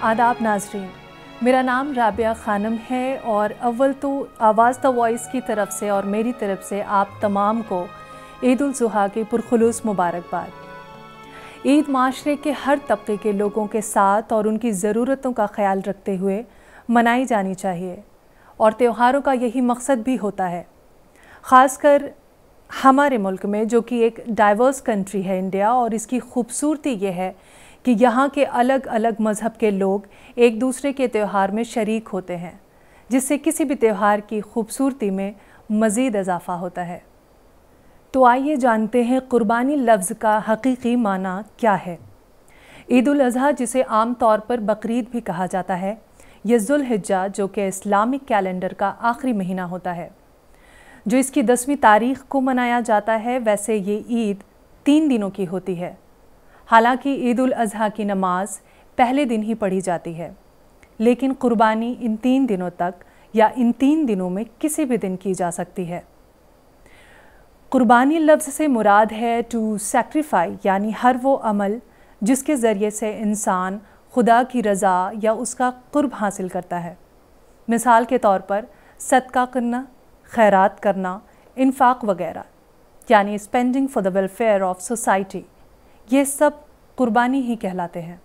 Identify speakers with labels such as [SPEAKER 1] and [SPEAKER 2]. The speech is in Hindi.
[SPEAKER 1] आदाब नाजरीन, मेरा नाम राबिया खानम है और अव्वल तो आवाज़ द वॉइस की तरफ से और मेरी तरफ से आप तमाम को ईद उल ज़ुहा की पुरखुलूस मुबारकबाद। ईद माशरे के हर तबके के लोगों के साथ और उनकी ज़रूरतों का ख्याल रखते हुए मनाई जानी चाहिए और त्योहारों का यही मकसद भी होता है। ख़ासकर हमारे मुल्क में जो कि एक डाइवर्स कंट्री है इंडिया, और इसकी खूबसूरती ये है कि यहाँ के अलग अलग मज़हब के लोग एक दूसरे के त्यौहार में शरीक होते हैं, जिससे किसी भी त्यौहार की खूबसूरती में मज़ीद इजाफ़ा होता है। तो आइए जानते हैं कुर्बानी लफ्ज़ का हकीकी माना क्या है। ईद उल अज़हा, जिसे आम तौर पर बकरीद भी कहा जाता है, यह ज़ुल्हिज्जा जो कि इस्लामिक कैलेंडर का आखिरी महीना होता है, जो इसकी 10वीं तारीख़ को मनाया जाता है। वैसे ये ईद 3 दिनों की होती है। हालांकि ईद उल अज़हा की नमाज पहले दिन ही पढ़ी जाती है, लेकिन कुर्बानी इन 3 दिनों तक या इन 3 दिनों में किसी भी दिन की जा सकती है। कुर्बानी लफ्ज़ से मुराद है टू सैक्रिफाई, यानी हर वो अमल जिसके ज़रिए से इंसान खुदा की रज़ा या उसका कुर्ब हासिल करता है। मिसाल के तौर पर सदका करना, खैरात करना, इन्फाक वगैरह, यानी spending for the welfare of society, ये सब कुर्बानी ही कहलाते हैं।